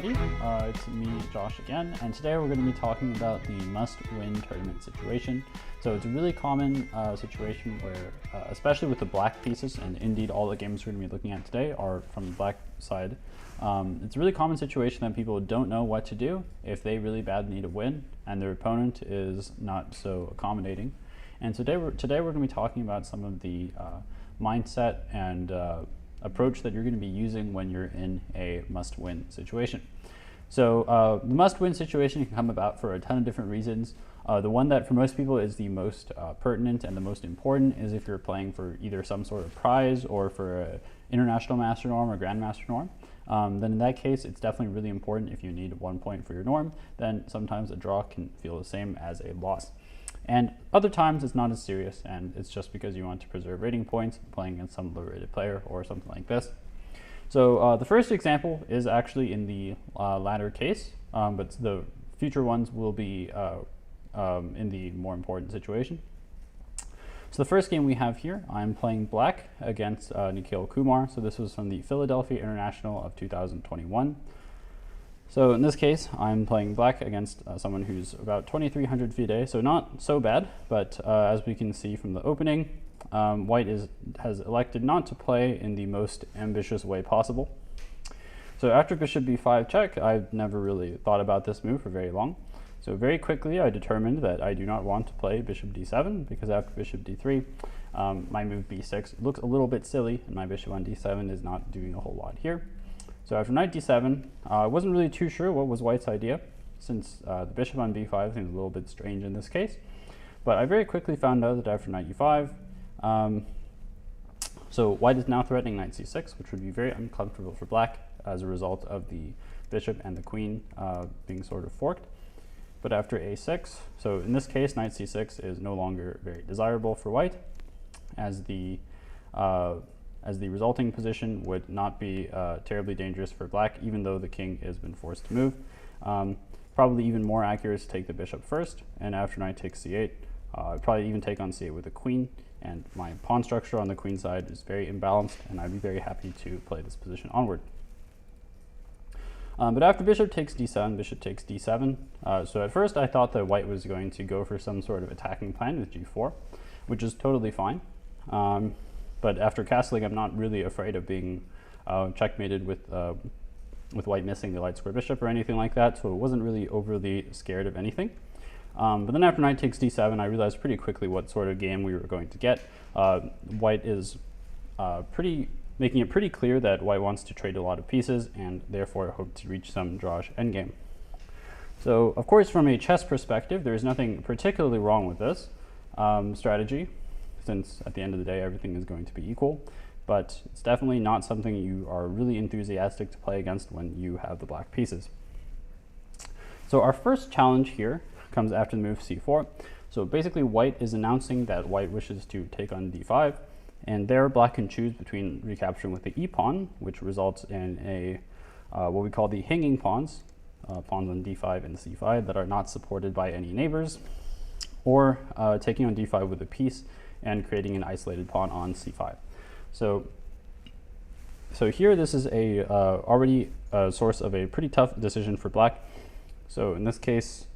everybody. It's me, Josh, again, and today we're going to be talking about the must-win tournament situation. So it's a really common situation where, especially with the black pieces, and indeed all the games we're going to be looking at today are from the black side, it's a really common situation that people don't know what to do if they really badly need a win and their opponent is not so accommodating. And today we're going to be talking about some of the mindset and approach that you're going to be using when you're in a must-win situation. So the must-win situation can come about for a ton of different reasons. The one that for most people is the most pertinent and the most important is if you're playing for either some sort of prize or for an international master norm or grandmaster norm. Then in that case, it's definitely really important. If you need 1 point for your norm, then sometimes a draw can feel the same as a loss. And other times it's not as serious, and it's just because you want to preserve rating points playing against some low-rated player or something like this. So the first example is actually in the latter case, but the future ones will be in the more important situation. So the first game we have here, I'm playing black against Nikhil Kumar. So this was from the Philadelphia International of 2021. So in this case, I'm playing black against someone who's about 2,300 FIDE, so not so bad, but as we can see from the opening, white has elected not to play in the most ambitious way possible. So after bishop b5 check, I've never really thought about this move for very long. So very quickly, I determined that I do not want to play bishop d7, because after bishop d3, my move b6 looks a little bit silly, and my bishop on d7 is not doing a whole lot here. So after knight d7, I wasn't really too sure what was white's idea, since the bishop on b5 seems a little bit strange in this case. But I very quickly found out that after knight e5, so white is now threatening knight c6, which would be very uncomfortable for black as a result of the bishop and the queen being sort of forked. But after a6, so in this case, knight c6 is no longer very desirable for white, as the resulting position would not be terribly dangerous for black, even though the king has been forced to move. Probably even more accurate to take the bishop first, and after knight takes c8, I'd probably even take on c8 with the queen, and my pawn structure on the queen side is very imbalanced, and I'd be very happy to play this position onward. But after bishop takes d7, bishop takes d7. So at first I thought that white was going to go for some sort of attacking plan with g4, which is totally fine. But after castling, I'm not really afraid of being checkmated with white missing the light square bishop or anything like that, so it wasn't really overly scared of anything. But then after knight takes d7, I realized pretty quickly what sort of game we were going to get. White is making it pretty clear that white wants to trade a lot of pieces and therefore hope to reach some drawish endgame. So of course, from a chess perspective, there's nothing particularly wrong with this strategy, since at the end of the day, everything is going to be equal, but it's definitely not something you are really enthusiastic to play against when you have the black pieces. So our first challenge here comes after the move c4. So basically white is announcing that white wishes to take on d5, and there black can choose between recapturing with the e-pawn, which results in a what we call the hanging pawns, pawns on d5 and c5 that are not supported by any neighbors, or taking on d5 with a piece and creating an isolated pawn on c5. So here this is already a source of a pretty tough decision for black. So in this case,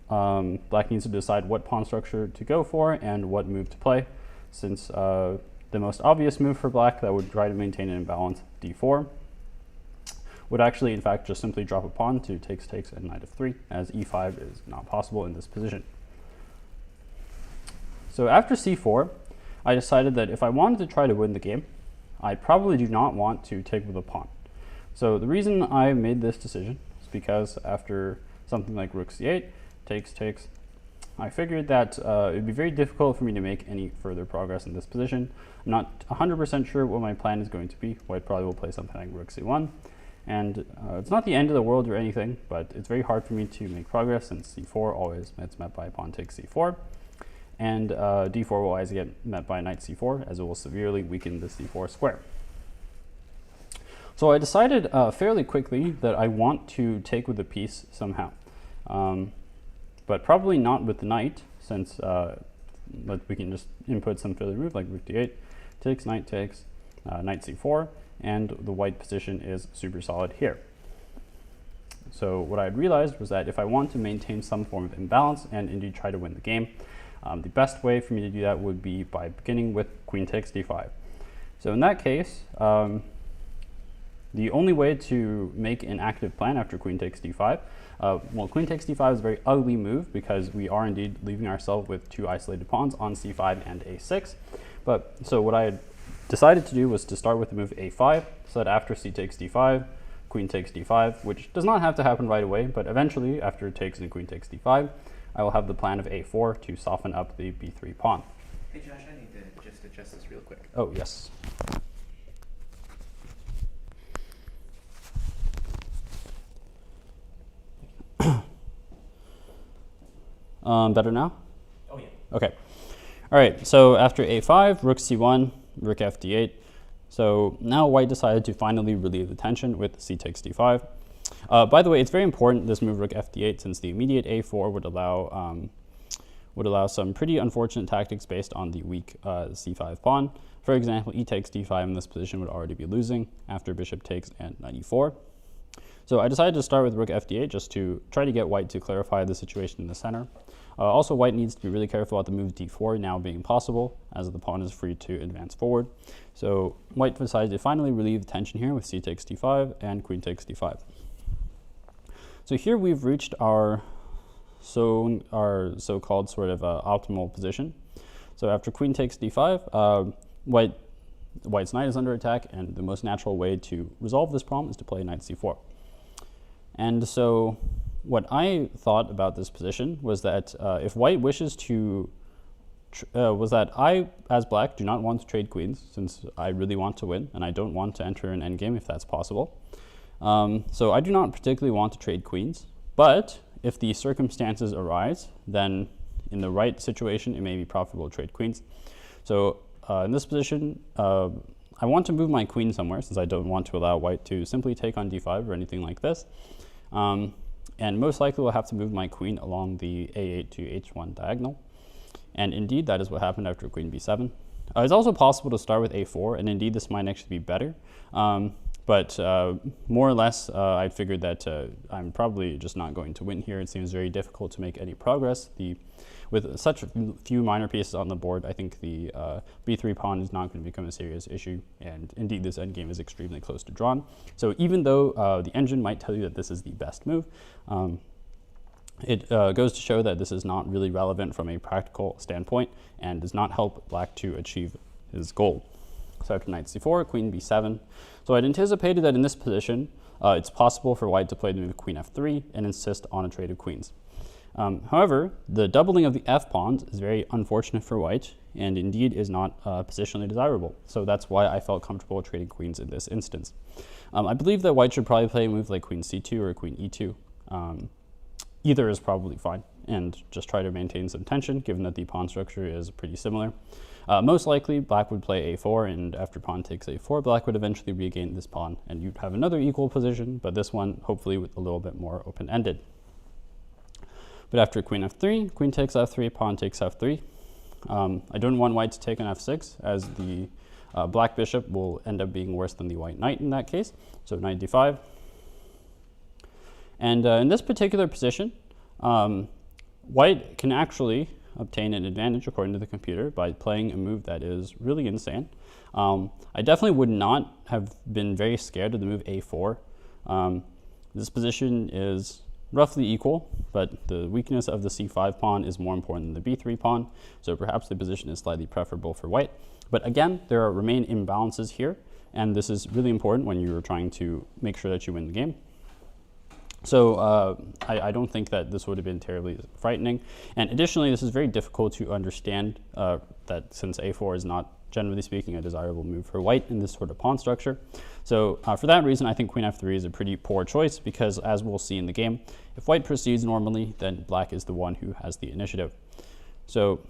black needs to decide what pawn structure to go for and what move to play, since the most obvious move for black that would try to maintain an imbalance, d4, would actually in fact just simply drop a pawn to takes and knight f3, as e5 is not possible in this position. So after c4, I decided that if I wanted to try to win the game, I probably do not want to take with a pawn. So the reason I made this decision is because after something like rook c8, takes, I figured that it would be very difficult for me to make any further progress in this position. I'm not 100% sure what my plan is going to be. White probably will play something like rook c1, and it's not the end of the world or anything, but it's very hard for me to make progress since c4 always gets met by pawn takes c4. And d4 will always get met by knight c4, as it will severely weaken the c4 square. So I decided fairly quickly that I want to take with a piece somehow, but probably not with the knight, since we can just input some further move like rook d8, takes, knight c4, and the white position is super solid here. So what I had realized was that if I want to maintain some form of imbalance and indeed try to win the game, the best way for me to do that would be by beginning with queen takes d5. So in that case, the only way to make an active plan after queen takes d5, well, queen takes d5 is a very ugly move because we are indeed leaving ourselves with two isolated pawns on c5 and a6. But so what I had decided to do was to start with the move a5, so that after c takes d5, queen takes d5, which does not have to happen right away, but eventually after takes and queen takes d5, I will have the plan of a4 to soften up the b3 pawn. Hey Josh, I need to just adjust this real quick. Oh, yes. Better now? Oh yeah. Okay. All right, so after a5, rook c1, rook f d8. So now white decided to finally relieve the tension with c takes d5. By the way, it's very important, this move rook f d8, since the immediate a4 would allow some pretty unfortunate tactics based on the weak c5 pawn. For example, e takes d5 in this position would already be losing after bishop takes and knight e4. So I decided to start with rook f d8 just to try to get white to clarify the situation in the center. Also, white needs to be really careful about the move d4 now being possible, as the pawn is free to advance forward. So white decided to finally relieve the tension here with c takes d5 and queen takes d5. So here we've reached our so-called sort of optimal position. So after queen takes d5, white's knight is under attack, and the most natural way to resolve this problem is to play knight c4. And so what I thought about this position was that if white wishes to, I, as black, do not want to trade queens, since I really want to win, and I don't want to enter an endgame if that's possible. So I do not particularly want to trade queens, but if the circumstances arise, then in the right situation, it may be profitable to trade queens. So in this position, I want to move my queen somewhere, since I don't want to allow white to simply take on d5 or anything like this. And most likely will have to move my queen along the a8 to h1 diagonal. And indeed, that is what happened after queen b7. It's also possible to start with a4, and indeed this might actually be better. But more or less, I figured that I'm probably just not going to win here. It seems very difficult to make any progress. With such few minor pieces on the board, I think the b3 pawn is not going to become a serious issue, and indeed this endgame is extremely close to drawn. So even though the engine might tell you that this is the best move, it goes to show that this is not really relevant from a practical standpoint and does not help black to achieve his goal. So after knight c4, queen b7. So I'd anticipated that in this position, it's possible for white to play the move queen f3 and insist on a trade of queens. However, the doubling of the f pawns is very unfortunate for white, and indeed is not positionally desirable. So that's why I felt comfortable trading queens in this instance. I believe that white should probably play a move like queen c2 or queen e2. Either is probably fine, and just try to maintain some tension, given that the pawn structure is pretty similar. Most likely, black would play a4, and after pawn takes a4, black would eventually regain this pawn, and you'd have another equal position, but this one hopefully with a little bit more open-ended. But after queen f3, queen takes f3, pawn takes f3. I don't want white to take on f6, as the black bishop will end up being worse than the white knight in that case. So knight d5. And in this particular position, white can actually obtain an advantage, according to the computer, by playing a move that is really insane. I definitely would not have been very scared of the move a4. This position is roughly equal, but the weakness of the c5 pawn is more important than the b3 pawn, so perhaps the position is slightly preferable for white. But again, there remain imbalances here, and this is really important when you're trying to make sure that you win the game. So I don't think that this would have been terribly frightening. And additionally, this is very difficult to understand that since a4 is not, generally speaking, a desirable move for white in this sort of pawn structure. So for that reason, I think queen f3 is a pretty poor choice, because as we'll see in the game, if white proceeds normally, then black is the one who has the initiative. So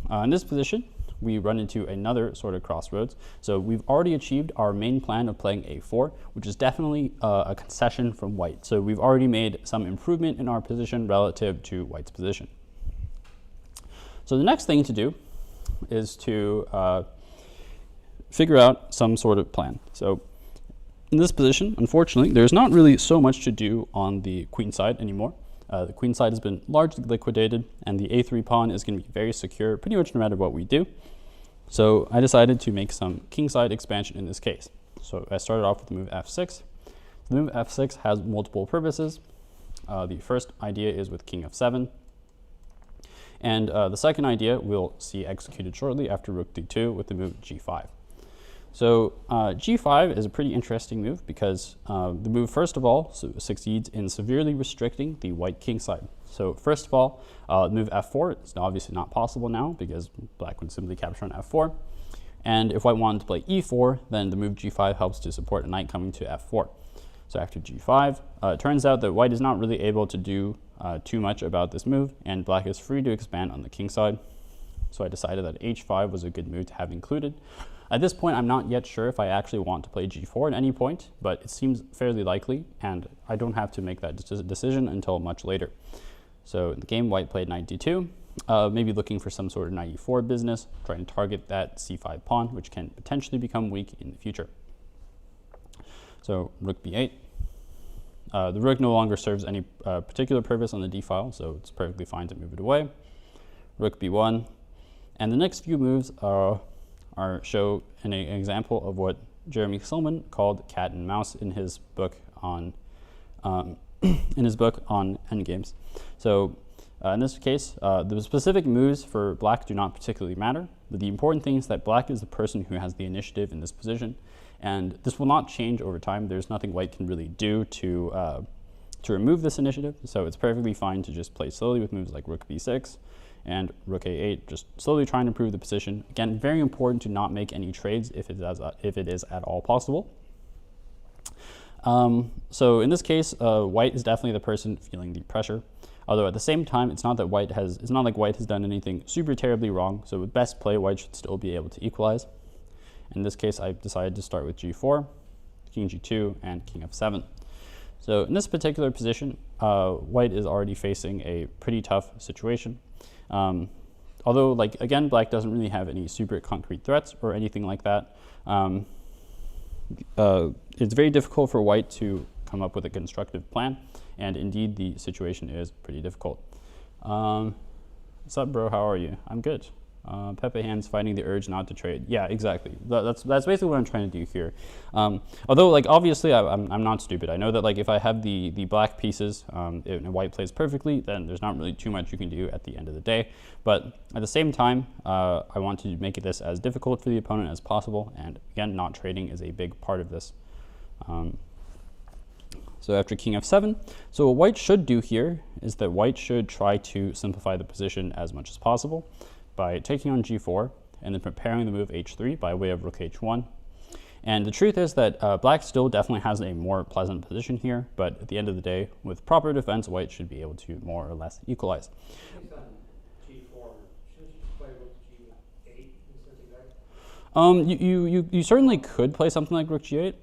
in this position, we run into another sort of crossroads. So we've already achieved our main plan of playing a4, which is definitely a concession from white. So we've already made some improvement in our position relative to white's position. So the next thing to do is to figure out some sort of plan. So in this position, unfortunately, there's not really so much to do on the queen side anymore. The queen side has been largely liquidated, and the a3 pawn is going to be very secure pretty much no matter what we do. So I decided to make some kingside expansion in this case. So I started off with the move f6. The move f6 has multiple purposes. The first idea is with king f7. And the second idea we'll see executed shortly after rook d2 with the move g5. So g5 is a pretty interesting move because the move, first of all, succeeds in severely restricting the white king side. So first of all, the move f4 is obviously not possible now because black would simply capture on f4. And if white wanted to play e4, then the move g5 helps to support a knight coming to f4. So after g5, it turns out that white is not really able to do too much about this move, and black is free to expand on the king side. So I decided that h5 was a good move to have included. At this point, I'm not yet sure if I actually want to play g4 at any point, but it seems fairly likely, and I don't have to make that decision until much later. So in the game, white played knight d2, maybe looking for some sort of knight e4 business, trying to target that c5 pawn, which can potentially become weak in the future. So rook b8. The rook no longer serves any particular purpose on the d file, so it's perfectly fine to move it away. Rook b1. And the next few moves show an example of what Jeremy Silman called cat and mouse in his book on endgames. So in this case, the specific moves for black do not particularly matter, but the important thing is that black is the person who has the initiative in this position, and this will not change over time. There's nothing white can really do to remove this initiative, so it's perfectly fine to just play slowly with moves like rook b6 and rook a8, just slowly trying to improve the position. Again, very important to not make any trades if it is at all possible. So in this case, white is definitely the person feeling the pressure. Although at the same time, it's not like white has done anything super terribly wrong. So with best play, white should still be able to equalize. In this case, I decided to start with g4, king g2, and king f7. So in this particular position, white is already facing a pretty tough situation. Although, again, black doesn't really have any super concrete threats or anything like that. It's very difficult for white to come up with a constructive plan, and indeed the situation is pretty difficult. What's up, bro? How are you? I'm good. Pepe Hands fighting the urge not to trade. Yeah, exactly. That's basically what I'm trying to do here. Although, obviously, I'm not stupid. I know that, if I have the black pieces and white plays perfectly, then there's not really too much you can do at the end of the day. But at the same time, I want to make this as difficult for the opponent as possible. And again, not trading is a big part of this. So after king f7, so what white should do here is that white should try to simplify the position as much as possible by taking on g4 and then preparing the move h3 by way of rook h1. And the truth is that black still definitely has a more pleasant position here, but at the end of the day, with proper defense, white should be able to more or less equalize. You certainly could play something like rook g8.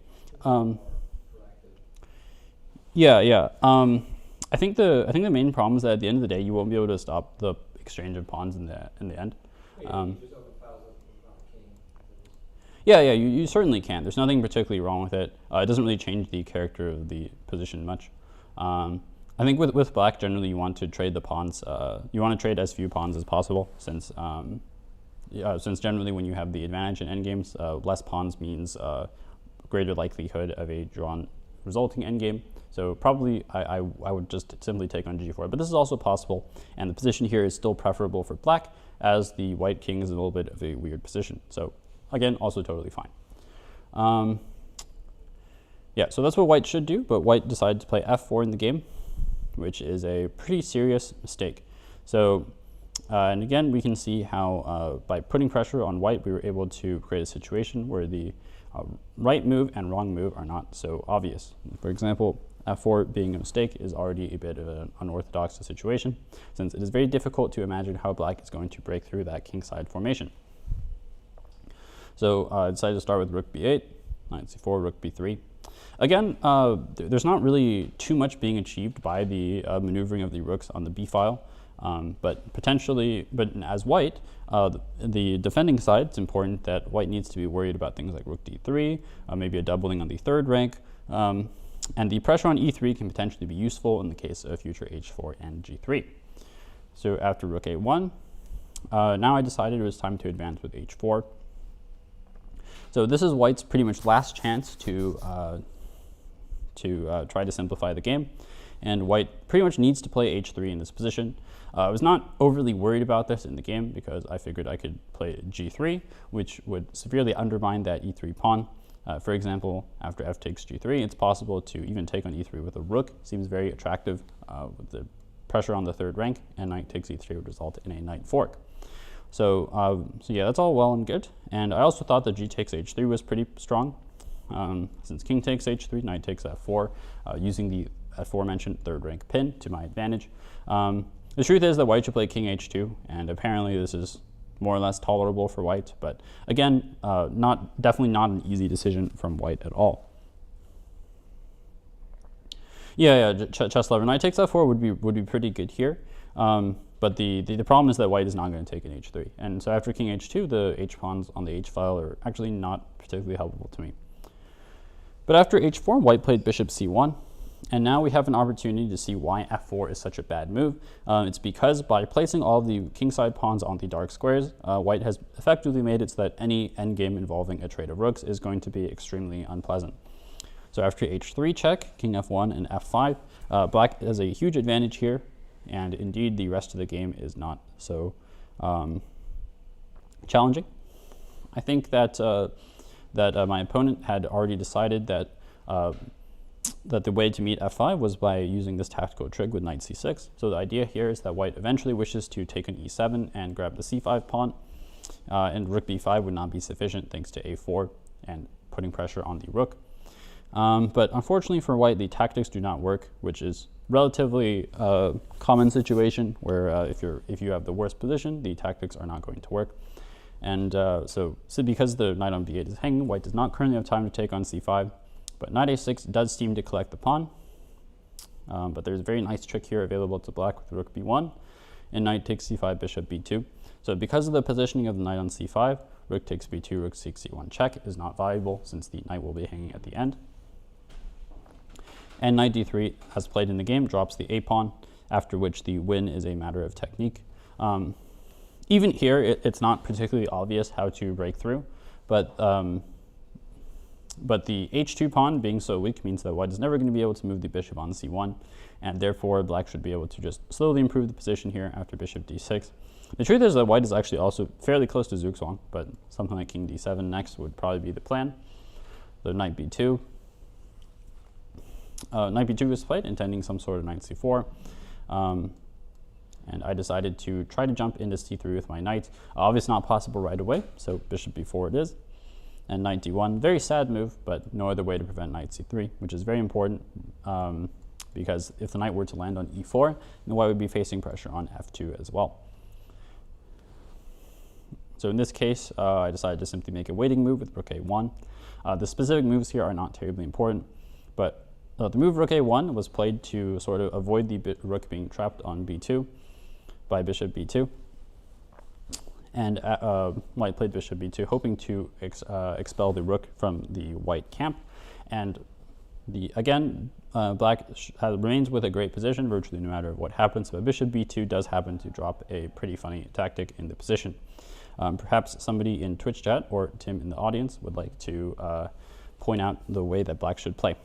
Yeah. I think the main problem is that at the end of the day, you won't be able to stop the exchange of pawns in the end. Yeah, you certainly can. There's nothing particularly wrong with it. It doesn't really change the character of the position much. I think with black, generally you want to trade the pawns. You want to trade as few pawns as possible, since generally when you have the advantage in endgames, less pawns means greater likelihood of a drawn resulting endgame. So probably I would just simply take on g4, but this is also possible, and the position here is still preferable for black, as the white king is a little bit of a weird position. So again, also totally fine. Yeah, so that's what white should do, but white decided to play f4 in the game, which is a pretty serious mistake. So, and again, we can see how by putting pressure on white, we were able to create a situation where the right move and wrong move are not so obvious. For example, f4 being a mistake is already a bit of an unorthodox situation, since it is very difficult to imagine how black is going to break through that kingside formation. So I decided to start with rook b8, knight c4, rook b3. Again, there's not really too much being achieved by the maneuvering of the rooks on the b file. But potentially, but as white, the defending side, it's important that white needs to be worried about things like rook d3, maybe a doubling on the third rank, and the pressure on e3 can potentially be useful in the case of future h4 and g3. So after rook a1, now I decided it was time to advance with h4. So this is white's pretty much last chance to try to simplify the game, and white pretty much needs to play h3 in this position. I was not overly worried about this in the game because I figured I could play g3, which would severely undermine that e3 pawn. For example, after f takes g3, it's possible to even take on e3 with a rook. Seems very attractive with the pressure on the third rank, and knight takes e3 would result in a knight fork. So yeah, that's all well and good. And I also thought that g takes h3 was pretty strong. Since king takes h3, knight takes f4, using the aforementioned third rank pin to my advantage. The truth is that white should play king h2, and apparently this is more or less tolerable for white, but again, definitely not an easy decision from white at all. Chess lover, knight takes f4 would be pretty good here, but the problem is that white is not going to take an h3, and so after king h2, the h pawns on the h file are actually not particularly helpful to me. But after h4, white played bishop c1. And now we have an opportunity to see why f4 is such a bad move. It's because by placing all of the kingside pawns on the dark squares, white has effectively made it so that any endgame involving a trade of rooks is going to be extremely unpleasant. So after h3 check, king f1 and f5, black has a huge advantage here, and indeed the rest of the game is not so challenging. I think that, my opponent had already decided that the way to meet f5 was by using this tactical trig with knight c6. So the idea here is that white eventually wishes to take on e7 and grab the c5 pawn, and rook b5 would not be sufficient thanks to a4 and putting pressure on the rook. But unfortunately for white, the tactics do not work, which is relatively common situation where if you have the worst position, the tactics are not going to work. And so because the knight on b8 is hanging, white does not currently have time to take on c5. But knight a6 does seem to collect the pawn, but there's a very nice trick here available to black with rook b1, and knight takes c5, bishop b2. So because of the positioning of the knight on c5, rook takes b2, rook takes c1 check is not viable since the knight will be hanging at the end. And knight d3, as played in the game, drops the a pawn, after which the win is a matter of technique. Even here, it's not particularly obvious how to break through, but the h2 pawn being so weak means that white is never going to be able to move the bishop on c1, and therefore black should be able to just slowly improve the position here after bishop d6. The truth is that white is actually also fairly close to Zugzwang, but something like king d7 next would probably be the plan. So knight b2. Knight b2 was played, intending some sort of knight c4. And I decided to try to jump into c3 with my knight. Obviously not possible right away, so bishop b4 it is. And knight d1, very sad move, but no other way to prevent knight c3, which is very important because if the knight were to land on e4, then white would be facing pressure on f2 as well. So in this case, I decided to simply make a waiting move with rook a1. The specific moves here are not terribly important, but the move rook a1 was played to sort of avoid the rook being trapped on b2 by bishop b2. And white played bishop b2, hoping to expel the rook from the white camp. And black remains with a great position virtually no matter what happens, but bishop b2 does happen to drop a pretty funny tactic in the position. Perhaps somebody in Twitch chat or Tim in the audience would like to point out the way that black should play.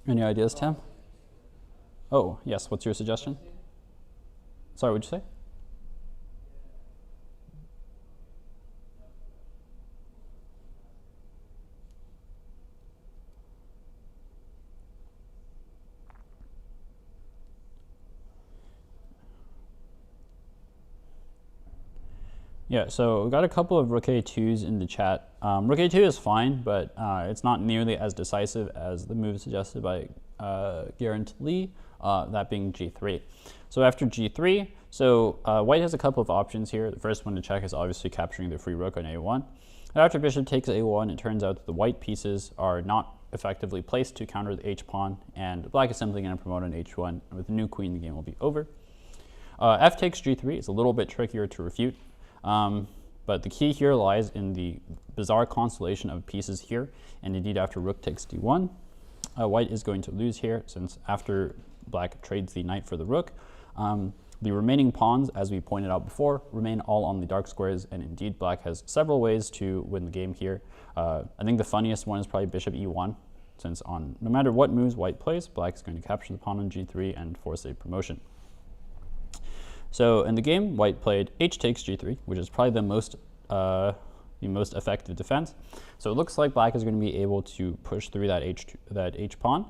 Any ideas, Tim? Oh, yes. What's your suggestion? Sorry, what'd you say? Yeah, so we got a couple of rook a2s in the chat. Rook a2 is fine, but it's not nearly as decisive as the move suggested by Garant Lee, that being g3. So after g3, white has a couple of options here. The first one to check is obviously capturing the free rook on a1. And after bishop takes a1, it turns out that the white pieces are not effectively placed to counter the h-pawn, and black is simply going to promote on h1. And with the new queen, the game will be over. F takes g3 is a little bit trickier to refute. But the key here lies in the bizarre constellation of pieces here, and indeed after rook takes d1, white is going to lose here, since after black trades the knight for the rook, the remaining pawns, as we pointed out before, remain all on the dark squares, and indeed black has several ways to win the game here. I think the funniest one is probably bishop e1, since no matter what moves white plays, black is going to capture the pawn on g3 and force a promotion. So in the game, white played h takes g3, which is probably the most effective defense. So it looks like black is going to be able to push through that h pawn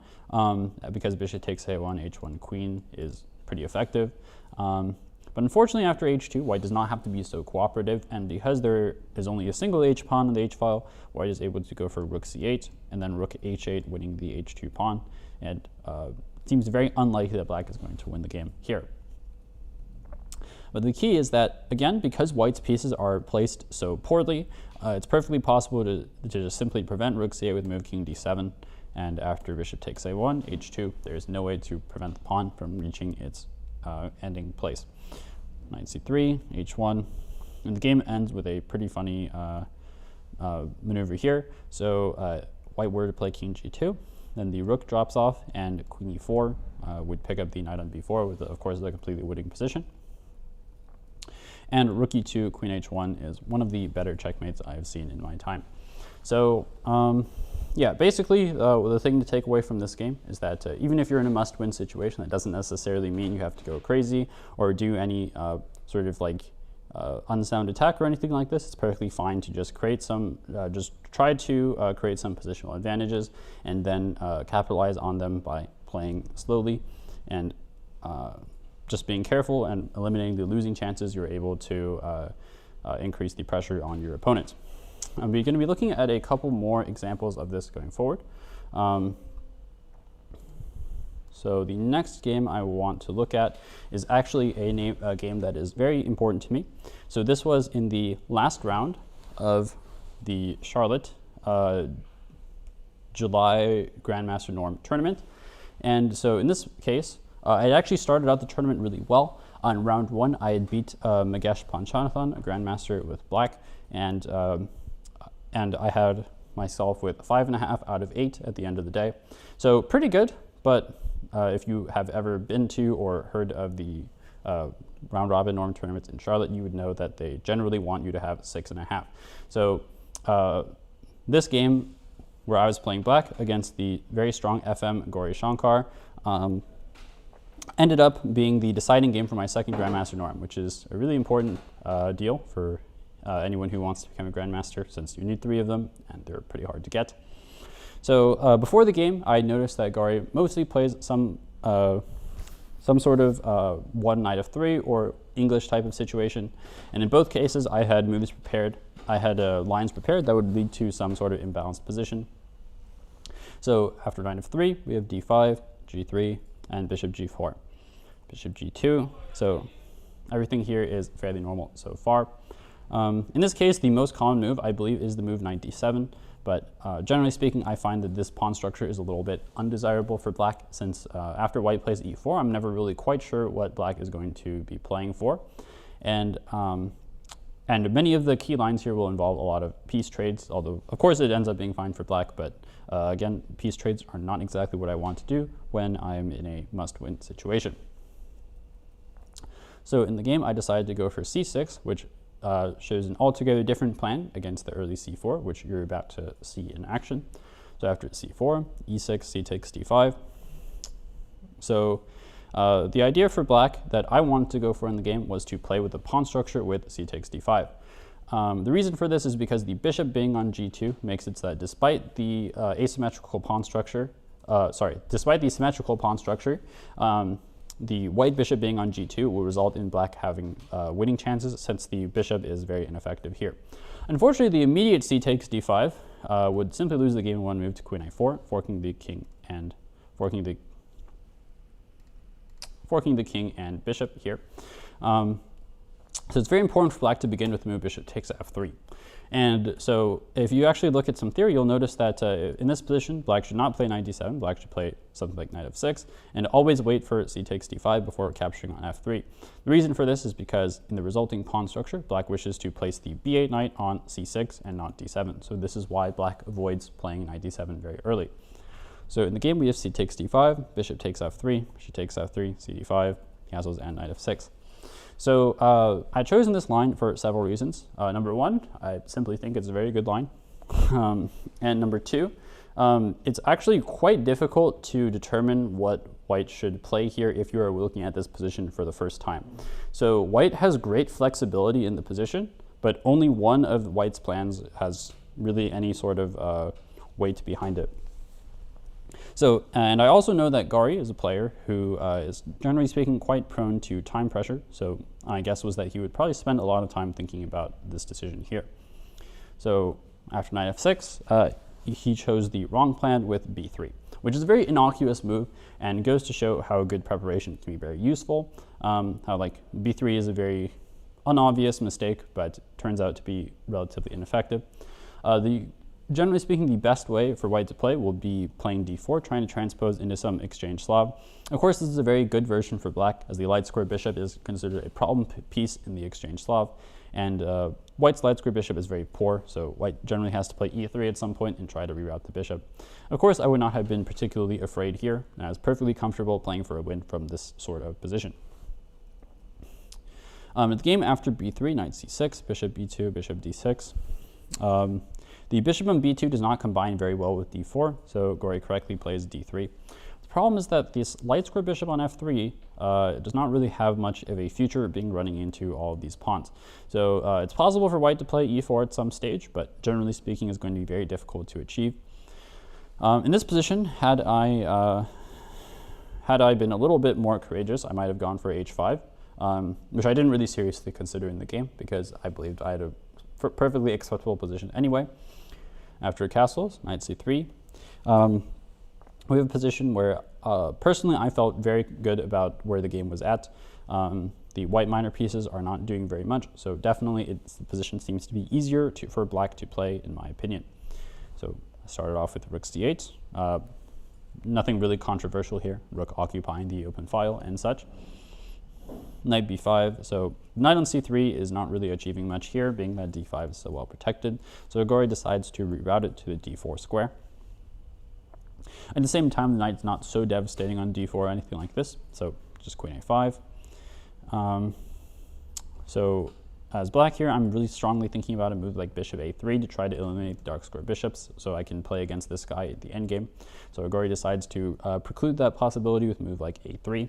because bishop takes a1, h1 queen is pretty effective. But unfortunately, after h2, white does not have to be so cooperative, and because there is only a single h pawn on the h file, white is able to go for rook c8 and then rook h8, winning the h2 pawn. And it seems very unlikely that black is going to win the game here. But the key is that, again, because white's pieces are placed so poorly, it's perfectly possible to just simply prevent rook c8 with move king d7. And after bishop takes a1, h2, there's no way to prevent the pawn from reaching its ending place. Knight c3, h1, and the game ends with a pretty funny maneuver here. So white were to play king g2, then the rook drops off, and queen e4 would pick up the knight on b4 with, of course, the completely winning position. And rook e2, queen h1 is one of the better checkmates I've seen in my time. So yeah, basically the thing to take away from this game is that even if you're in a must-win situation, that doesn't necessarily mean you have to go crazy or do any sort of like unsound attack or anything like this. It's perfectly fine to just create some, try to create some positional advantages and then capitalize on them by playing slowly and just being careful and eliminating the losing chances. You're able to increase the pressure on your opponent. We're going to be looking at a couple more examples of this going forward. So the next game I want to look at is actually a game that is very important to me. So this was in the last round of the Charlotte July Grandmaster Norm tournament. And so in this case, I actually started out the tournament really well. On round one, I had beat Magesh Panchanathan, a Grandmaster with black, and I had myself with 5.5 out of 8 at the end of the day. So pretty good, but if you have ever been to or heard of the round robin norm tournaments in Charlotte, you would know that they generally want you to have 6.5. So this game, where I was playing black against the very strong FM Gauri Shankar, ended up being the deciding game for my second Grandmaster Norm, which is a really important deal for anyone who wants to become a Grandmaster, since you need 3 of them, and they're pretty hard to get. So before the game, I noticed that Gauri mostly plays some sort of one knight of 3 or English type of situation, and in both cases, I had moves prepared. I had lines prepared that would lead to some sort of imbalanced position. So after knight of 3, we have d5, g3, and bishop g4, bishop g2. So everything here is fairly normal so far. In this case, the most common move, I believe, is the move knight d7, but generally speaking, I find that this pawn structure is a little bit undesirable for black, since after white plays e4, I'm never really quite sure what black is going to be playing for. And many of the key lines here will involve a lot of piece trades, although of course it ends up being fine for black, but again, piece trades are not exactly what I want to do when I'm in a must-win situation. So in the game, I decided to go for c6, which shows an altogether different plan against the early c4, which you're about to see in action. So after c4, e6, c takes d5. So the idea for black that I wanted to go for in the game was to play with the pawn structure with c takes d5. The reason for this is because the bishop being on g2 makes it so that despite the asymmetrical pawn structure, despite the symmetrical pawn structure, the white bishop being on g2 will result in black having winning chances, since the bishop is very ineffective here. Unfortunately, the immediate c takes d5 would simply lose the game in one move to queen a4, forking the king and bishop here. So it's very important for black to begin with the move bishop takes f3. And so if you actually look at some theory, you'll notice that in this position, black should not play knight d7. Black should play something like knight f6, and always wait for c takes d5 before capturing on f3. The reason for this is because in the resulting pawn structure, black wishes to place the b8 knight on c6 and not d7. So this is why black avoids playing knight d7 very early. So in the game, we have c takes d5, bishop takes f3, she takes f3, c d5, castles, and knight f6. So I've chosen this line for several reasons. Number one, I simply think it's a very good line. And number two, it's actually quite difficult to determine what white should play here if you are looking at this position for the first time. So white has great flexibility in the position, but only one of white's plans has really any sort of weight behind it. So, and I also know that Gauri is a player who is generally speaking quite prone to time pressure. So my guess was that he would probably spend a lot of time thinking about this decision here. So after knight f6, he chose the wrong plan with b3, which is a very innocuous move and goes to show how good preparation can be very useful. How like b3 is a very unobvious mistake, but turns out to be relatively ineffective. Generally speaking, the best way for white to play will be playing d4, trying to transpose into some exchange Slav. Of course, this is a very good version for black, as the light square bishop is considered a problem piece in the exchange Slav, and white's light square bishop is very poor, so white generally has to play e3 at some point and try to reroute the bishop. Of course, I would not have been particularly afraid here, and I was perfectly comfortable playing for a win from this sort of position. In the game after b3, knight c6, bishop b2, bishop d6. The bishop on b2 does not combine very well with d4, so Gauri correctly plays d3. The problem is that this light square bishop on f3 does not really have much of a future being running into all of these pawns. So it's possible for white to play e4 at some stage, but generally speaking is going to be very difficult to achieve. In this position, had I been a little bit more courageous, I might have gone for h5, which I didn't really seriously consider in the game because I believed I had a perfectly acceptable position anyway. After castles, knight c3, we have a position where personally I felt very good about where the game was at. The white minor pieces are not doing very much, so definitely the position seems to be easier for black to play, in my opinion. So I started off with rook c8. Nothing really controversial here, rook occupying the open file and such. Knight b5, so knight on c3 is not really achieving much here, being that d5 is so well protected. So Gauri decides to reroute it to the d4 square. At the same time, the knight's not so devastating on d4 or anything like this, so just queen a5. So as black here, I'm really strongly thinking about a move like bishop a3 to try to eliminate the dark square bishops so I can play against this guy at the endgame. So Gauri decides to preclude that possibility with a move like a3.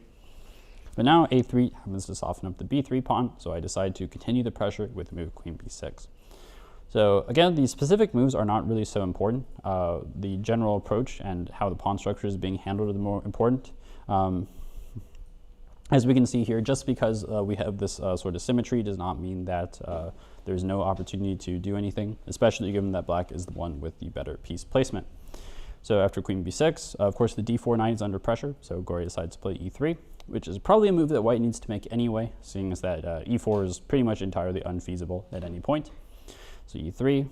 But now a3 happens to soften up the b3 pawn, so I decide to continue the pressure with the move queen b6. So again, these specific moves are not really so important. The general approach and how the pawn structure is being handled are the more important. As we can see here, just because we have this sort of symmetry does not mean that there's no opportunity to do anything, especially given that black is the one with the better piece placement. So after queen b6, of course the d4 knight is under pressure, so Gauri decides to play e3, which is probably a move that white needs to make anyway, seeing as that e4 is pretty much entirely unfeasible at any point. So e3,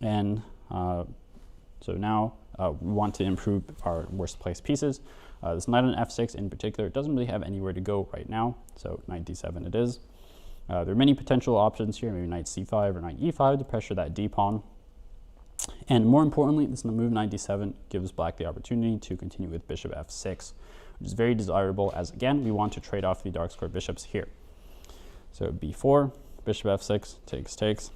and so now we want to improve our worst placed pieces. This knight on f6 in particular doesn't really have anywhere to go right now, so knight d7 it is. There are many potential options here, maybe knight c5 or knight e5 to pressure that d pawn. And more importantly, this move knight d7 gives black the opportunity to continue with bishop f6, which is very desirable as, again, we want to trade off the dark square bishops here. So b4, bishop f6, takes,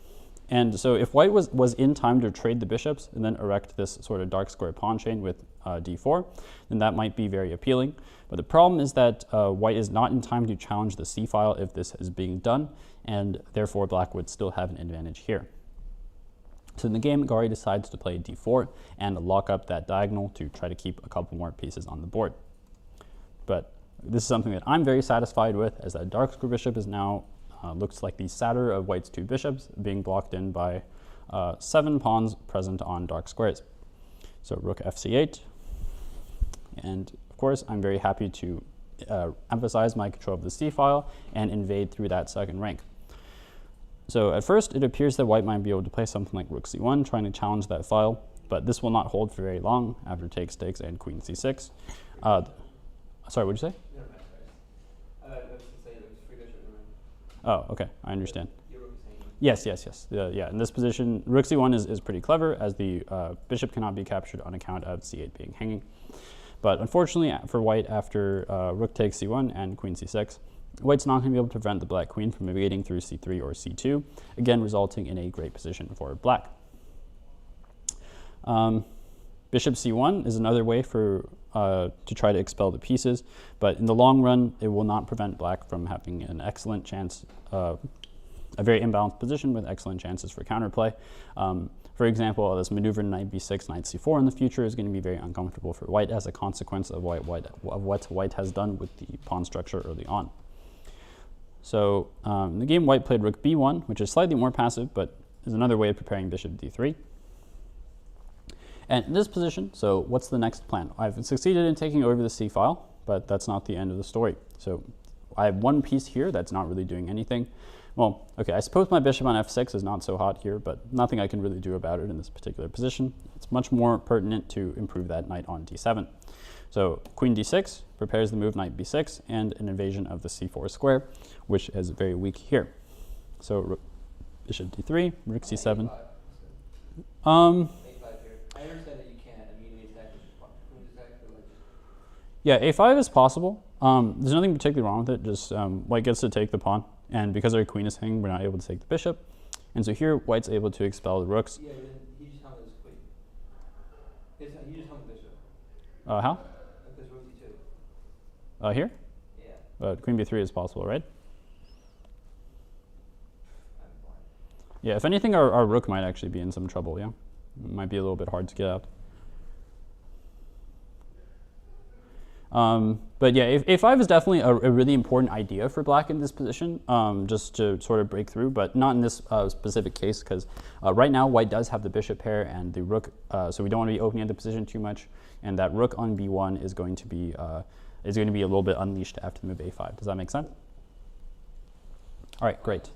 And so if white was in time to trade the bishops and then erect this sort of dark square pawn chain with d4, then that might be very appealing. But the problem is that white is not in time to challenge the c file if this is being done, and therefore black would still have an advantage here. So in the game, Gauri decides to play d4 and lock up that diagonal to try to keep a couple more pieces on the board. But this is something that I'm very satisfied with, as that dark square bishop is now looks like the sadder of white's two bishops, being blocked in by 7 pawns present on dark squares. So rook fc8, and of course I'm very happy to emphasize my control of the c file and invade through that second rank. So at first it appears that white might be able to play something like rook c1, trying to challenge that file, but this will not hold for very long after takes and queen c6. Sorry, what did you say? Oh, okay, I understand. Yes. Yeah, in this position, rook c1 is pretty clever, as the bishop cannot be captured on account of c8 being hanging. But unfortunately for white, after rook takes c1 and queen c6, white's not going to be able to prevent the black queen from evading through c3 or c2, again resulting in a great position for black. Bishop c1 is another way for to try to expel the pieces, but in the long run, it will not prevent black from having an excellent chance, a very imbalanced position with excellent chances for counterplay. For example, this maneuver knight b6, knight c4 in the future is going to be very uncomfortable for white as a consequence of what white has done with the pawn structure early on. So in the game, white played rook b1, which is slightly more passive, but is another way of preparing bishop d3. And in this position, so what's the next plan? I've succeeded in taking over the c file, but that's not the end of the story. So I have one piece here that's not really doing anything. Well, okay, I suppose my bishop on f6 is not so hot here, but nothing I can really do about it in this particular position. It's much more pertinent to improve that knight on d7. So queen d6 prepares the move knight b6 and an invasion of the c4 square, which is very weak here. So bishop d3, rook c7. I understand that you can't immediately attack queen attack, but like yeah, a5 is possible. There's nothing particularly wrong with it. Just white gets to take the pawn, and because our queen is hanging, we're not able to take the bishop. And so here, white's able to expel the rooks. Yeah, but he just hung his queen. He just hung the bishop. How? Because rook d2. Here? Yeah. Queen b3 is possible, right? I'm blind. Yeah, if anything, our rook might actually be in some trouble, yeah? It might be a little bit hard to get out. But yeah, a5 is definitely a really important idea for black in this position, just to sort of break through, but not in this specific case, because right now white does have the bishop pair and the rook, so we don't want to be opening up the position too much, and that rook on b1 is going to be a little bit unleashed after the move a5. Does that make sense? All right, great.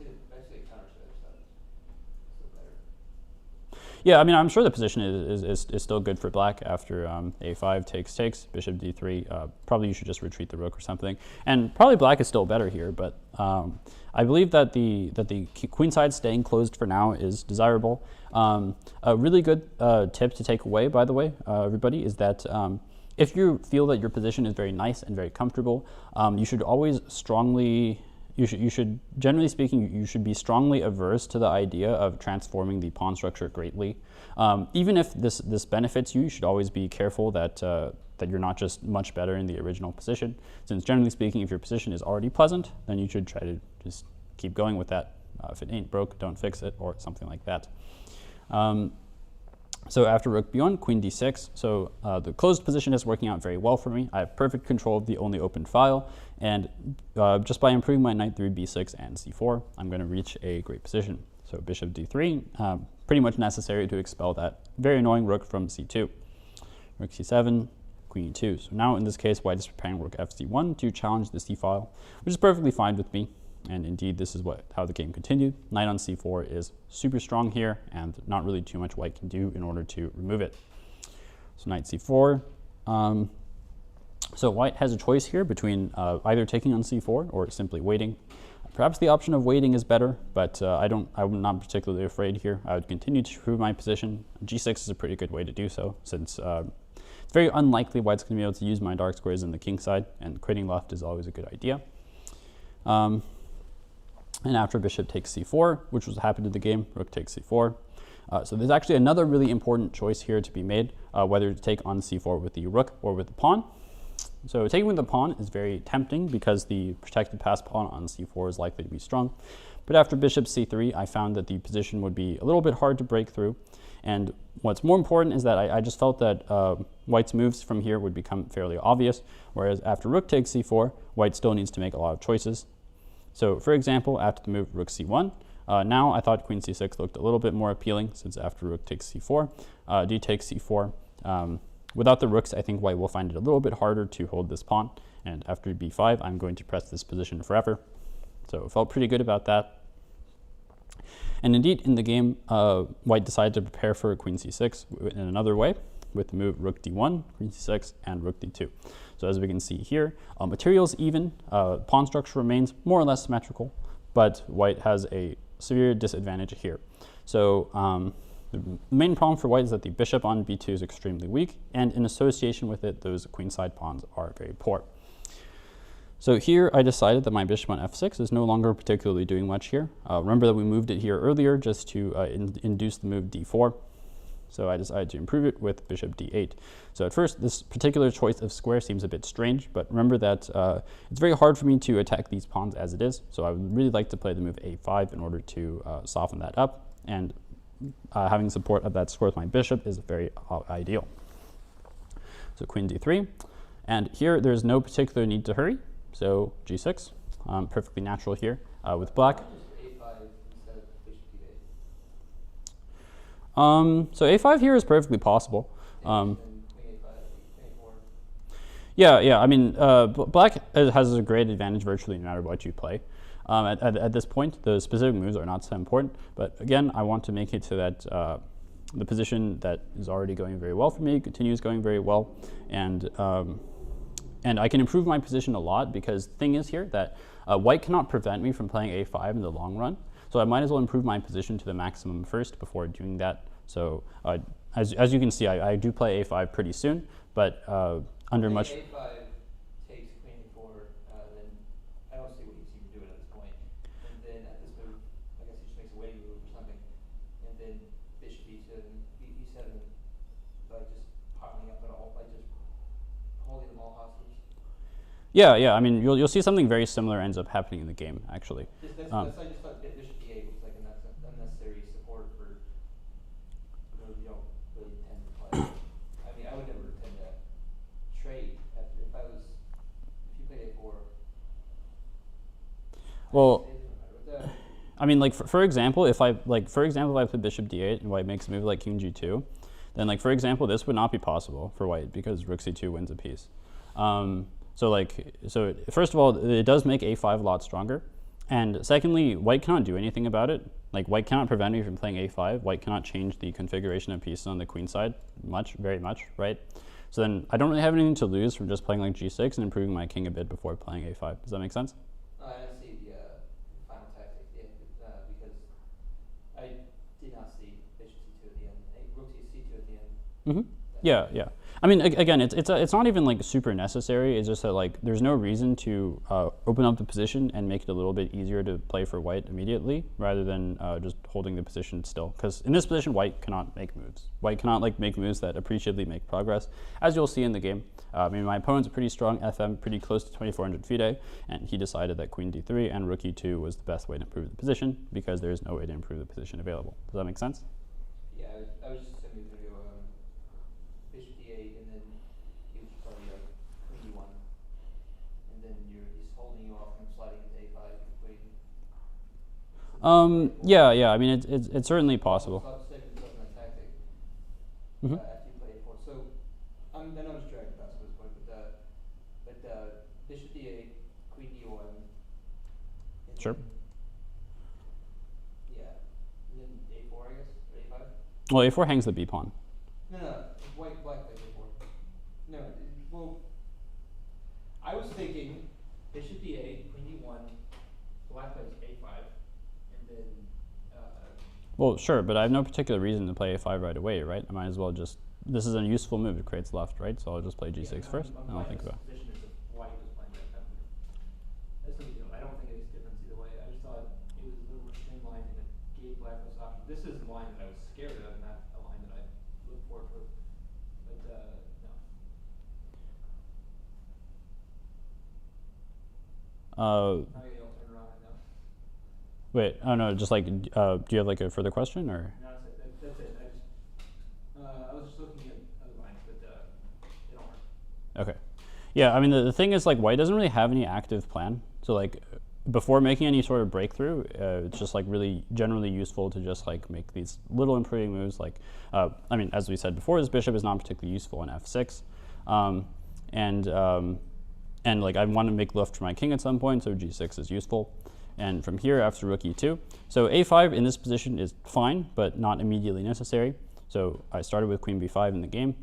Yeah, I mean, I'm sure the position is still good for black after a5 takes, bishop d3. Probably you should just retreat the rook or something. And probably black is still better here, but I believe that the queenside staying closed for now is desirable. A really good tip to take away, by the way, everybody, is that if you feel that your position is very nice and very comfortable, you should always strongly... You should, generally speaking, you should be strongly averse to the idea of transforming the pawn structure greatly. Even if this benefits you, you should always be careful that that you're not just much better in the original position. Since generally speaking, if your position is already pleasant, then you should try to just keep going with that. If it ain't broke, don't fix it, or something like that. So after rook b1, queen d6. So the closed position is working out very well for me. I have perfect control of the only open file, and just by improving my knight through b6 and c4, I'm going to reach a great position. So bishop d3, pretty much necessary to expel that very annoying rook from c2. Rook c7, queen e2. So now in this case, white is preparing rook fc1 to challenge the c file, which is perfectly fine with me. And indeed, this is how the game continued. Knight on c4 is super strong here, and not really too much white can do in order to remove it. So knight c4. So white has a choice here between either taking on c4 or simply waiting. Perhaps the option of waiting is better, but I'm not particularly afraid here. I would continue to improve my position. g6 is a pretty good way to do so, since it's very unlikely white's going to be able to use my dark squares in the king side, and quitting left is always a good idea. And after bishop takes c4, which was happened in the game, rook takes c4. So there's actually another really important choice here to be made, whether to take on c4 with the rook or with the pawn. So taking with the pawn is very tempting because the protected passed pawn on c4 is likely to be strong. But after bishop c3, I found that the position would be a little bit hard to break through. And what's more important is that I just felt that white's moves from here would become fairly obvious, whereas after rook takes c4, white still needs to make a lot of choices. So for example, after the move rook c1, now I thought queen c6 looked a little bit more appealing, since after rook takes c4, d takes c4. Without the rooks, I think white will find it a little bit harder to hold this pawn. And after b5, I'm going to press this position forever. So it felt pretty good about that. And indeed, in the game, white decided to prepare for queen c6 in another way, with the move rook d1, queen c6, and rook d2. So as we can see here, material's even, pawn structure remains more or less symmetrical, but white has a severe disadvantage here. So the main problem for white is that the bishop on b2 is extremely weak, and in association with it, those queenside pawns are very poor. So here I decided that my bishop on f6 is no longer particularly doing much here. Remember that we moved it here earlier just to induce the move d4. So I decided to improve it with bishop d8. So at first, this particular choice of square seems a bit strange, but remember that it's very hard for me to attack these pawns as it is. So I would really like to play the move a5 in order to soften that up. And having support of that square with my bishop is very ideal. So queen d3. And here, there's no particular need to hurry. So g6, perfectly natural here with black. So a5 here is perfectly possible. Yeah. I mean, black has a great advantage virtually no matter what you play. At this point, the specific moves are not so important. But again, I want to make it so that the position that is already going very well for me continues going very well. And I can improve my position a lot because the thing is here that white cannot prevent me from playing a5 in the long run. So I might as well improve my position to the maximum first before doing that. So as you can see, I do play a5 pretty soon, but under much... a5 takes queen e4, then I don't see what he's even doing at this point. And then at this move, I guess he just makes a waiting move or something. And then bishop e7, like just piling up at all, like just holding them all hostage. Yeah. I mean, you'll see something very similar ends up happening in the game, actually. That's why I just thought bishop d8 was like an unnecessary support for you don't really tend to play. I mean, I would never tend to trade if you played a4. Well, I mean, like for example, if I play bishop d8 and white makes a move like king g2, then like for example, this would not be possible for white because rook c2 wins a piece. So first of all, it does make a5 a lot stronger. And secondly, white cannot do anything about it. Like white cannot prevent me from playing a5. White cannot change the configuration of pieces on the queen side very much, right? So then I don't really have anything to lose from just playing like g6 and improving my king a bit before playing a5. Does that make sense? I don't see the final tactic because I did not see bishop c2 at the end. Rook c2 at the end. Mm-hmm. Yeah. I mean, again, it's not even like super necessary. It's just that like there's no reason to open up the position and make it a little bit easier to play for white immediately, rather than just holding the position still. Because in this position, white cannot make moves. White cannot like make moves that appreciably make progress, as you'll see in the game. I mean, my opponent's a pretty strong FM, pretty close to 2400 FIDE, and he decided that queen d3 and rook e2 was the best way to improve the position because there is no way to improve the position available. Does that make sense? Yeah, I was just assuming he was going to go bishop d8 and then he was probably like queen d1, and then he's holding you off from sliding into a5 queen. Yeah. I mean, it's certainly possible. Stop saving yourself in that tactic after you play a4. So I know it's dragging past at this point, but bishop d8, queen d1. Sure. Yeah, and then a4, I guess, or a5. Well, a4 hangs the b pawn. No, black plays a4. No, well, I was thinking bishop d8, queen d1, black plays a5, and then. Well, sure, but I have no particular reason to play a5 right away, right? I might as well just. This is a useful move. It creates left, right? So I'll just play g6 first, and I'll think about it. Position is if white is playing that. That's no big deal. I don't think it makes a difference either way. I just thought this is the line that I was scared of, not a line that I look forward to. But no. Now you don't turn around, I know. Wait, oh no, just like, do you have like a further question or? No, that's it. I was just looking at other lines, but they don't work. Okay. Yeah, I mean, the thing is, like, white doesn't really have any active plan. So, like, before making any sort of breakthrough, it's just, like, really generally useful to just, like, make these little improving moves. Like, I mean, as we said before, this bishop is not particularly useful in f6. And like, I want to make luft for my king at some point, so g6 is useful. And from here, after rook e2. So a5 in this position is fine, but not immediately necessary. So I started with queen b5 in the game,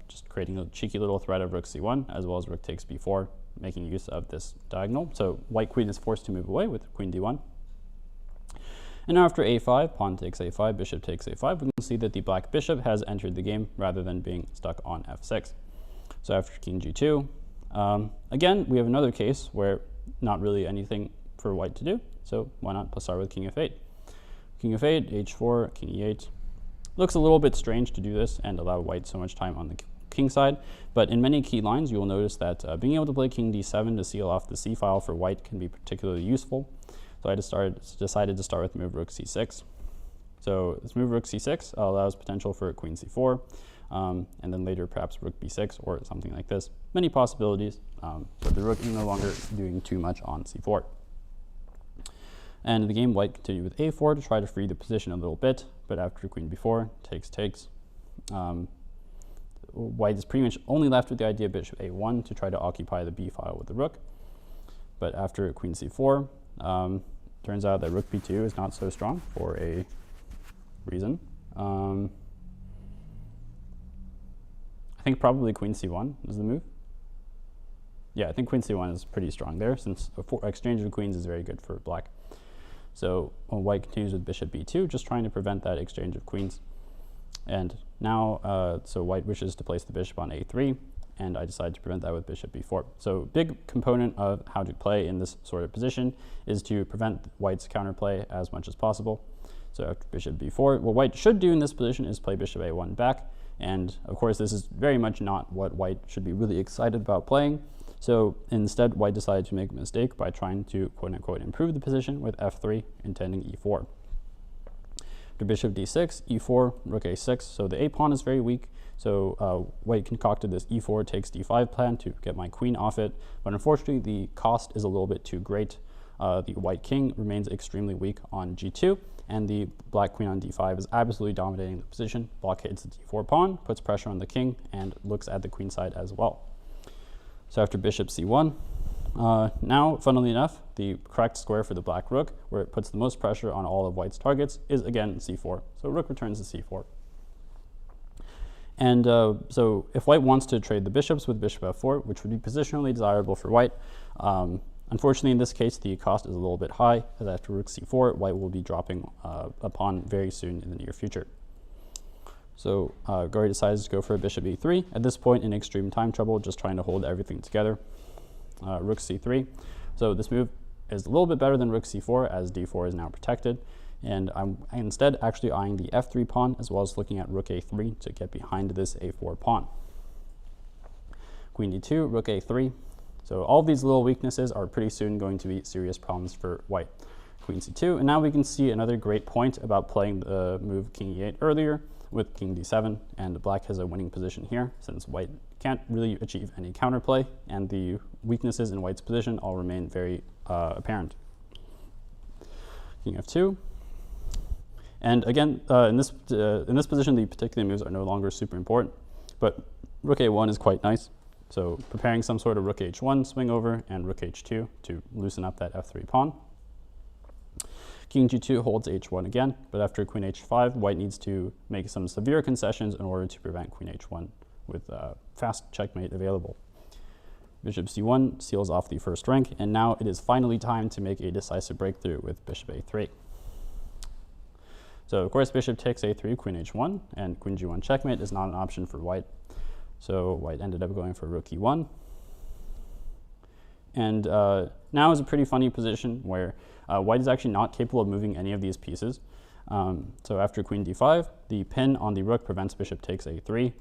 just creating a cheeky little threat of rook c1, as well as rook takes b4, making use of this diagonal. So white queen is forced to move away with queen d1. And now after a5, pawn takes a5, bishop takes a5, we can see that the black bishop has entered the game rather than being stuck on f6. So after king g2, again, we have another case where not really anything for white to do, so why not start with king f8. King f8, h4, king e8. Looks a little bit strange to do this and allow white so much time on the king side, but in many key lines you will notice that being able to play king d7 to seal off the c file for white can be particularly useful. So I decided to start with move rook c6. So this move rook c6 allows potential for queen c4, and then later perhaps rook b6 or something like this. Many possibilities, but the rook is no longer doing too much on c4. And in the game, white continued with a4 to try to free the position a little bit, but after queen b4, takes. White is pretty much only left with the idea of bishop a1 to try to occupy the b file with the rook. But after queen c4, turns out that rook b2 is not so strong for a reason. I think probably queen c1 is the move. Yeah, I think queen c1 is pretty strong there, since exchange of queens is very good for black. So white continues with bishop b2, just trying to prevent that exchange of queens. And now, so white wishes to place the bishop on a3, and I decided to prevent that with bishop b4. So big component of how to play in this sort of position is to prevent white's counterplay as much as possible. So after bishop b4, what white should do in this position is play bishop a1 back. And of course, this is very much not what white should be really excited about playing. So instead, white decided to make a mistake by trying to quote-unquote improve the position with f3, intending e4. After bishop d6, e4, rook a6. So the a pawn is very weak. So white concocted this e4 takes d5 plan to get my queen off it. But unfortunately, the cost is a little bit too great. The white king remains extremely weak on g2, and the black queen on d5 is absolutely dominating the position, blockades the d4 pawn, puts pressure on the king, and looks at the queen side as well. So after bishop c1, now, funnily enough, the correct square for the black rook, where it puts the most pressure on all of white's targets, is again c4. So rook returns to c4. And so if white wants to trade the bishops with bishop f4, which would be positionally desirable for white, unfortunately in this case the cost is a little bit high, as after rook c4, white will be dropping a pawn very soon in the near future. So Gauri decides to go for a bishop e3. At this point in extreme time trouble, just trying to hold everything together. Rook c3. So this move is a little bit better than rook c4, as d4 is now protected. And I'm instead actually eyeing the f3 pawn, as well as looking at rook a3 to get behind this a4 pawn. Queen d2, rook a3. So all these little weaknesses are pretty soon going to be serious problems for white. Queen c2, and now we can see another great point about playing the move king e8 earlier with king d7, and black has a winning position here, since white can't really achieve any counterplay, and the weaknesses in white's position all remain very apparent. King f2. And again, in this position, the particular moves are no longer super important, but rook a1 is quite nice. So preparing some sort of rook h1 swing over and rook h2 to loosen up that f3 pawn. King g2 holds h1 again, but after queen h5, white needs to make some severe concessions in order to prevent queen h1 with fast checkmate available. Bishop c1 seals off the first rank, and now it is finally time to make a decisive breakthrough with bishop a3. So of course bishop takes a3, queen h1, and queen g1 checkmate is not an option for white. So white ended up going for rook e1. And now is a pretty funny position where white is actually not capable of moving any of these pieces. So after queen d5, the pin on the rook prevents bishop takes a3,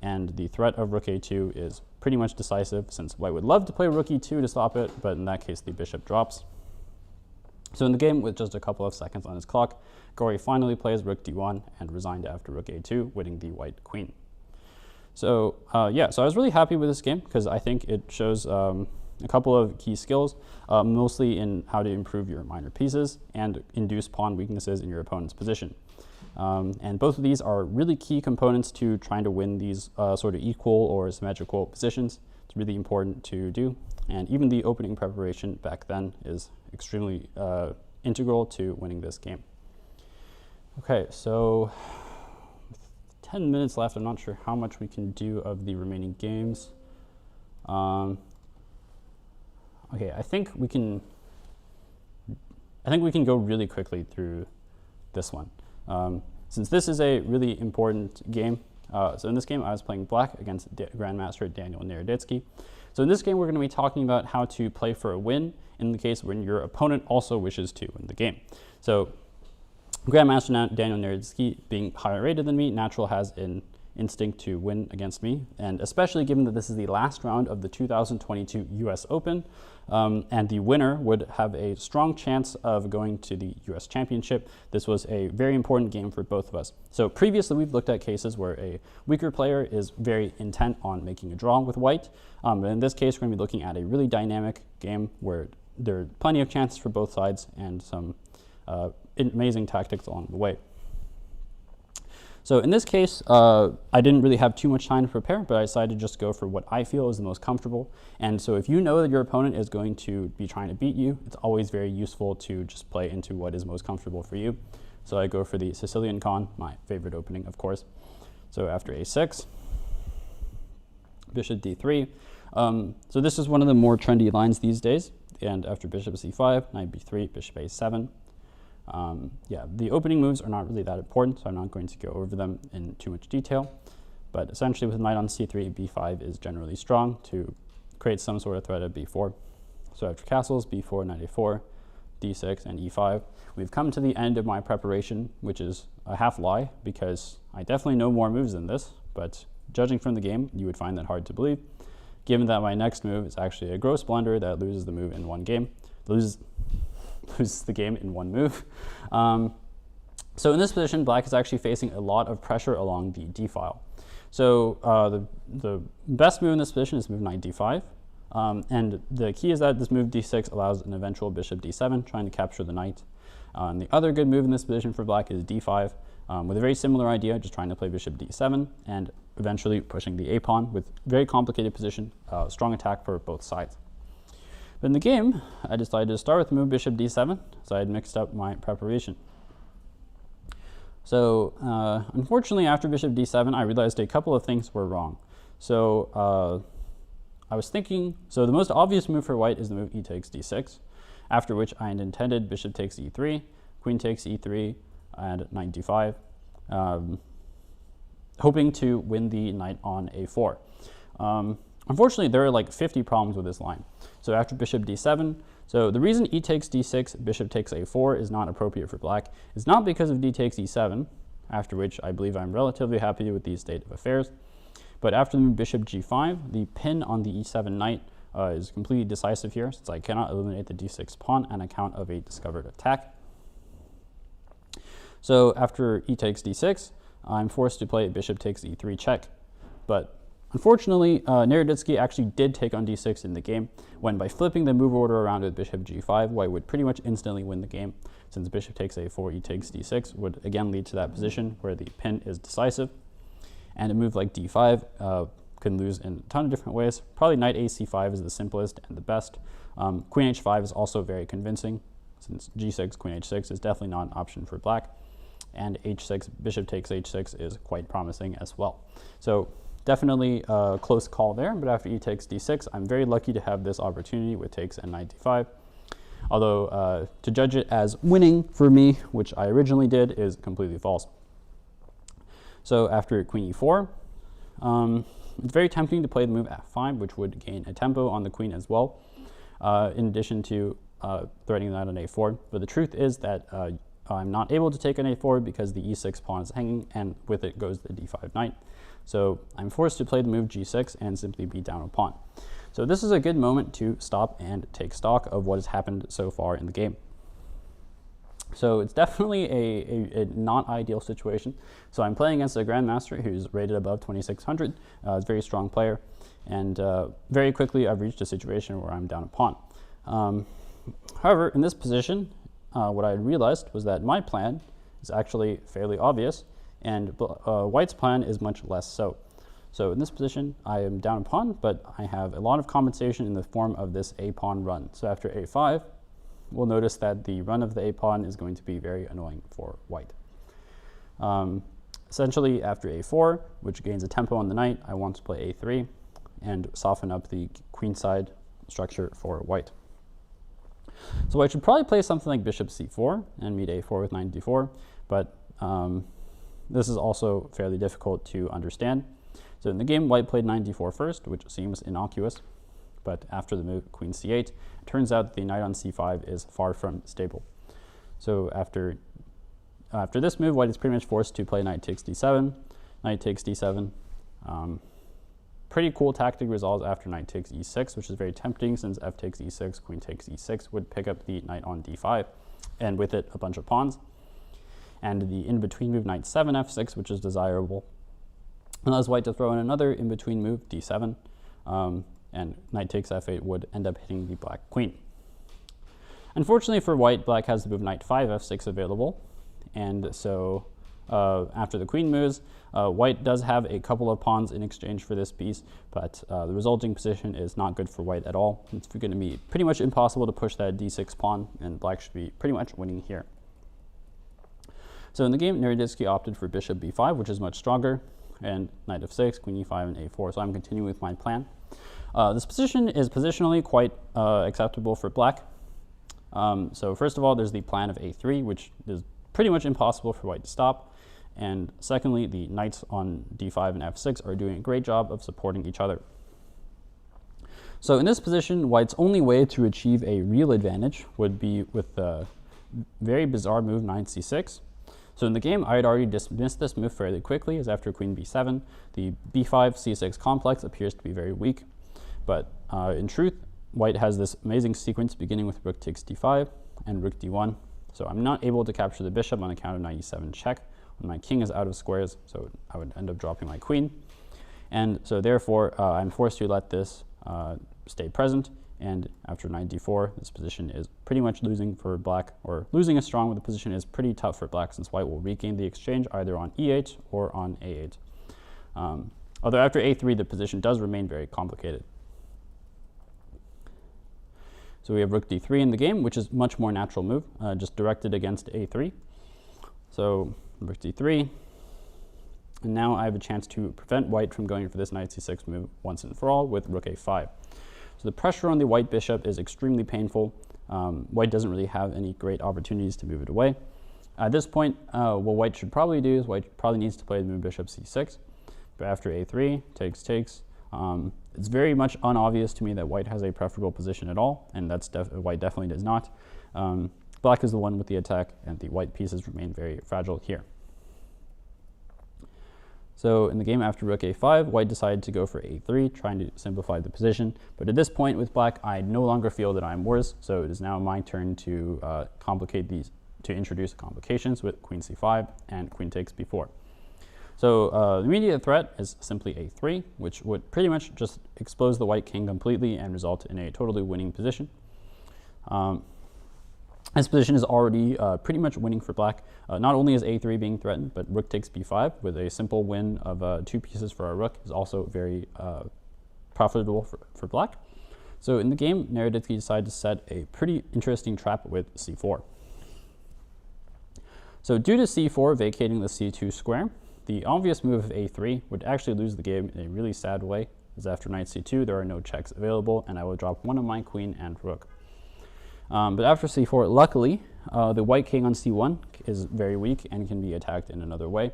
and the threat of rook a2 is pretty much decisive, since white would love to play rook e2 to stop it, but in that case the bishop drops. So in the game, with just a couple of seconds on his clock, Gauri finally plays rook d1 and resigned after rook a2, winning the white queen. So yeah, so I was really happy with this game because I think it shows a couple of key skills, mostly in how to improve your minor pieces and induce pawn weaknesses in your opponent's position. And both of these are really key components to trying to win these sort of equal or symmetrical positions. It's really important to do. And even the opening preparation back then is extremely integral to winning this game. Okay, so with 10 minutes left. I'm not sure how much we can do of the remaining games. Okay, I think we can go really quickly through this one. Since this is a really important game, so in this game I was playing black against Grandmaster Daniel Naroditsky. So in this game we're going to be talking about how to play for a win in the case when your opponent also wishes to win the game. So Grandmaster Daniel Naroditsky, being higher rated than me, natural has an instinct to win against me, and especially given that this is the last round of the 2022 US Open, and the winner would have a strong chance of going to the US Championship. This was a very important game for both of us. So previously we've looked at cases where a weaker player is very intent on making a draw with white, but in this case we're going to be looking at a really dynamic game where there are plenty of chances for both sides and some amazing tactics along the way. So in this case, I didn't really have too much time to prepare, but I decided to just go for what I feel is the most comfortable. And so if you know that your opponent is going to be trying to beat you, it's always very useful to just play into what is most comfortable for you. So I go for the Sicilian con, my favorite opening, of course. So after a6, bishop d3. So this is one of the more trendy lines these days. And after bishop c5, knight b3, bishop a7. Yeah, the opening moves are not really that important, so I'm not going to go over them in too much detail. But essentially with knight on c3, b5 is generally strong to create some sort of threat at b4. So after castles, b4, knight a4, d6, and e5, we've come to the end of my preparation, which is a half lie because I definitely know more moves than this, but judging from the game, you would find that hard to believe, given that my next move is actually a gross blunder that loses the move in one game, loses the game in one move. So in this position, black is actually facing a lot of pressure along the d file. So the best move in this position is move knight d5. And the key is that this move d6 allows an eventual bishop d7, trying to capture the knight. And the other good move in this position for black is d5, with a very similar idea, just trying to play bishop d7 and eventually pushing the a pawn with very complicated position, strong attack for both sides. But in the game, I decided to start with move bishop d7, so I had mixed up my preparation. So unfortunately, after bishop d7, I realized a couple of things were wrong. So I was thinking, so the most obvious move for white is the move e takes d6, after which I had intended bishop takes e3, queen takes e3, and knight d5, hoping to win the knight on a4. Unfortunately, there are like 50 problems with this line. So after bishop d7, so the reason e takes d6, bishop takes a4 is not appropriate for black is not because of d takes e7, after which I believe I'm relatively happy with the state of affairs, but after the move bishop g5, the pin on the e7 knight is completely decisive here, since I cannot eliminate the d6 pawn on account of a discovered attack. So after e takes d6, I'm forced to play bishop takes e3 check, but unfortunately, Naroditsky actually did take on d6 in the game, when by flipping the move order around with bishop g5, white would pretty much instantly win the game, since bishop takes a4, e takes d6 would again lead to that position where the pin is decisive. And a move like d5 can lose in a ton of different ways. Probably knight ac5 is the simplest and the best. Queen h5 is also very convincing, since g6, queen h6 is definitely not an option for black. And h6, bishop takes h6 is quite promising as well. So definitely a close call there, but after e takes d6, I'm very lucky to have this opportunity with takes and knight d5. Although to judge it as winning for me, which I originally did, is completely false. So after queen e4, it's very tempting to play the move f5, which would gain a tempo on the queen as well, in addition to threatening that on a4. But the truth is that I'm not able to take an a4 because the e6 pawn is hanging, and with it goes the d5 knight. So I'm forced to play the move g6 and simply beat down a pawn. So this is a good moment to stop and take stock of what has happened so far in the game. So it's definitely a not ideal situation. So I'm playing against a Grandmaster who's rated above 2600, is a very strong player, and very quickly I've reached a situation where I'm down a pawn. However, in this position, what I realized was that my plan is actually fairly obvious, and White's plan is much less so. So in this position, I am down a pawn, but I have a lot of compensation in the form of this a-pawn run. So after a5, we'll notice that the run of the a-pawn is going to be very annoying for White. Essentially, after a4, which gains a tempo on the knight, I want to play a3 and soften up the queenside structure for White. So I should probably play something like bishop c4 and meet a4 with knight d4, but this is also fairly difficult to understand. So in the game, White played knight d4 first, which seems innocuous, but after the move queen c8, it turns out the knight on c5 is far from stable. So after this move, White is pretty much forced to play knight takes d7, knight takes d7. Pretty cool tactic resolves after knight takes e6, which is very tempting since f takes e6, queen takes e6 would pick up the knight on d5, and with it a bunch of pawns. And the in-between move knight 7 f6, which is desirable, allows White to throw in another in-between move d7, and knight takes f8 would end up hitting the black queen. Unfortunately for White, Black has the move knight 5 f6 available, and so after the queen moves, White does have a couple of pawns in exchange for this piece, but the resulting position is not good for White at all. It's going to be pretty much impossible to push that d6 pawn, and Black should be pretty much winning here. So in the game, Naroditsky opted for bishop b5, which is much stronger, and knight f6, queen e5, and a4, so I'm continuing with my plan. This position is positionally quite acceptable for Black. So first of all, there's the plan of a3, which is pretty much impossible for White to stop. And secondly, the knights on d5 and f6 are doing a great job of supporting each other. So in this position, White's only way to achieve a real advantage would be with the very bizarre move knight c6. So in the game, I had already dismissed this move fairly quickly, as after queen b7, the b5 c6 complex appears to be very weak. But in truth, White has this amazing sequence beginning with rook takes d5 and rook d1. So I'm not able to capture the bishop on account of knight e7 check when my king is out of squares, so I would end up dropping my queen. And so therefore, I'm forced to let this stay present, and after knight d4, this position is pretty much losing for Black, or losing a strong with the position is pretty tough for Black, since White will regain the exchange either on e8 or on a8. Although after a3, the position does remain very complicated. So we have rook d3 in the game, which is much more natural move, just directed against a3. So rook d3, and now I have a chance to prevent White from going for this knight c6 move once and for all with rook a5. So the pressure on the White bishop is extremely painful. White doesn't really have any great opportunities to move it away. At this point, what White should probably do is White probably needs to play the move bishop c6, but after a3, takes, it's very much unobvious to me that White has a preferable position at all, and that's White definitely does not. Black is the one with the attack, and the White pieces remain very fragile here. So in the game after rook a5, White decided to go for a3, trying to simplify the position. But at this point with Black, I no longer feel that I'm worse, so it is now my turn to introduce complications with queen c5 and queen takes b4. So the immediate threat is simply a3, which would pretty much just expose the White king completely and result in a totally winning position. This position is already pretty much winning for Black. Not only is a3 being threatened, but rook takes b5 with a simple win of 2 pieces for our rook is also very profitable for Black. So in the game, Naroditsky decided to set a pretty interesting trap with c4. So due to c4 vacating the c2 square, the obvious move of a3 would actually lose the game in a really sad way, as after knight c2 there are no checks available, and I will drop one of my queen and rook. But after c4, luckily, the White king on c1 is very weak and can be attacked in another way.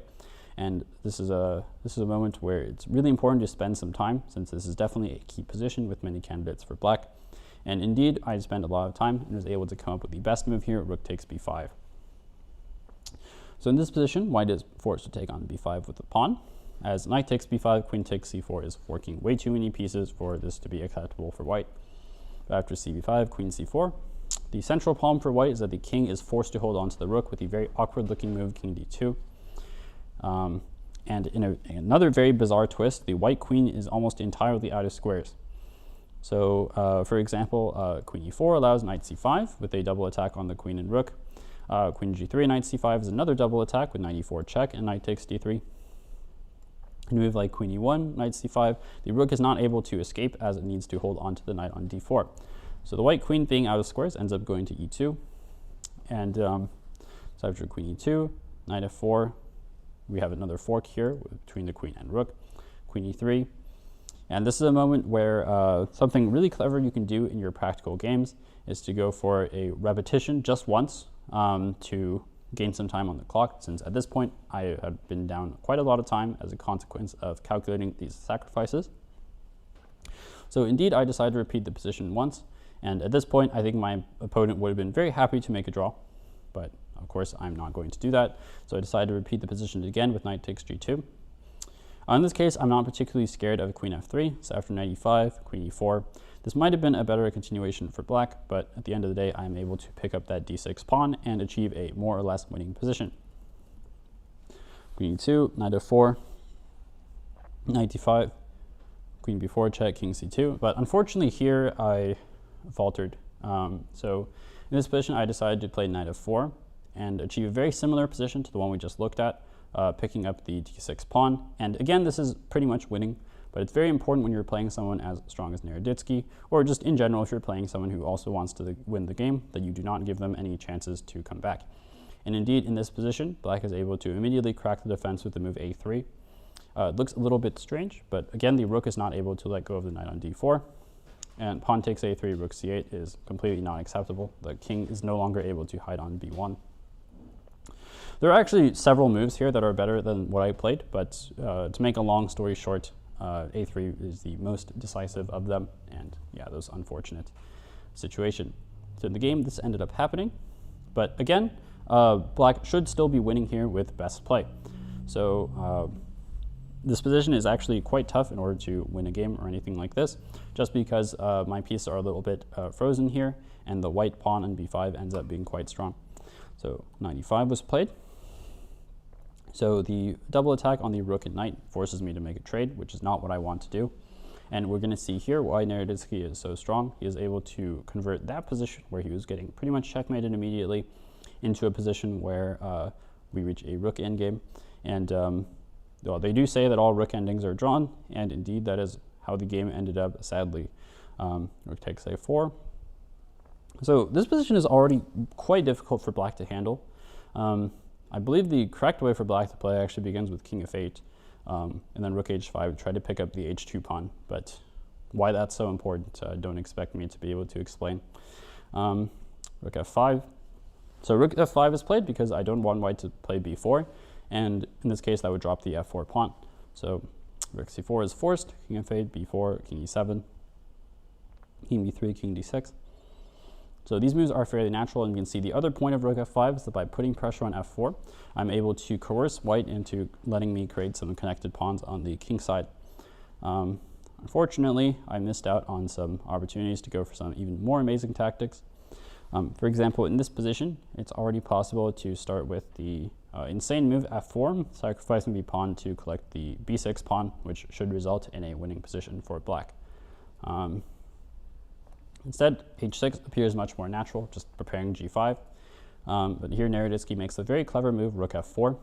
And this is a moment where it's really important to spend some time, since this is definitely a key position with many candidates for Black. And indeed, I spent a lot of time and was able to come up with the best move here, rook takes b5. So in this position, white is forced to take on b5 with the pawn. As knight takes b5, queen takes c4 is forking way too many pieces for this to be acceptable for white. But after cb5, queen c4. The central problem for white is that the king is forced to hold on to the rook with the very awkward looking move king d2. And in another very bizarre twist, the white queen is almost entirely out of squares. So for example, queen e4 allows knight c5 with a double attack on the queen and rook. Queen g3, knight c5 is another double attack with knight e4 check and knight takes d3. In a move like queen e1, knight c5, the rook is not able to escape as it needs to hold on to the knight on d4. So the white queen being out of squares ends up going to e2. And so after queen e2, knight f4, we have another fork here between the queen and rook, queen e3. And this is a moment where something really clever you can do in your practical games is to go for a repetition just once to gain some time on the clock, since at this point I had been down quite a lot of time as a consequence of calculating these sacrifices. So indeed, I decided to repeat the position once, and at this point I think my opponent would have been very happy to make a draw, but of course I'm not going to do that. So I decided to repeat the position again with knight takes g2. In this case, I'm not particularly scared of queen f3, so after knight e5, queen e4. This might have been a better continuation for black, but at the end of the day, I'm able to pick up that d6 pawn and achieve a more or less winning position. Queen e2, knight f4, knight d5, queen b4 check, king c2. But unfortunately here, I faltered. So in this position, I decided to play knight f4 and achieve a very similar position to the one we just looked at, picking up the d6 pawn. And again, this is pretty much winning. But it's very important when you're playing someone as strong as Naroditsky, or just in general if you're playing someone who also wants to win the game, that you do not give them any chances to come back. And indeed, in this position, black is able to immediately crack the defense with the move a3. It looks a little bit strange, but again, the rook is not able to let go of the knight on d4. And pawn takes a3, rook c8 is completely not acceptable. The king is no longer able to hide on b1. There are actually several moves here that are better than what I played, but to make a long story short, a3 is the most decisive of them, and yeah, those unfortunate situation. So in the game, this ended up happening, but again, black should still be winning here with best play. So this position is actually quite tough in order to win a game or anything like this, just because my pieces are a little bit frozen here, and the white pawn on b5 ends up being quite strong. So knight e5 was played. So the double attack on the rook and knight forces me to make a trade, which is not what I want to do. And we're going to see here why Naroditsky is so strong. He is able to convert that position where he was getting pretty much checkmated immediately into a position where we reach a rook endgame. And well, they do say that all rook endings are drawn, and indeed that is how the game ended up, sadly. Rook takes a4. So this position is already quite difficult for black to handle. I believe the correct way for black to play actually begins with king f8, and then rook h5 to try to pick up the h2 pawn, but why that's so important, don't expect me to be able to explain. Rook f5. So rook f5 is played because I don't want white to play b4, and in this case that would drop the f4 pawn. So rook c4 is forced, king f8, b4, king e7, king b3, king d6. So these moves are fairly natural, and you can see the other point of rook f5 is that by putting pressure on f4, I'm able to coerce white into letting me create some connected pawns on the king side. Unfortunately, I missed out on some opportunities to go for some even more amazing tactics. For example, in this position, it's already possible to start with the insane move f4, sacrificing the pawn to collect the b6 pawn, which should result in a winning position for black. Instead, h6 appears much more natural, just preparing g5. But here Naroditsky makes a very clever move, rook f4.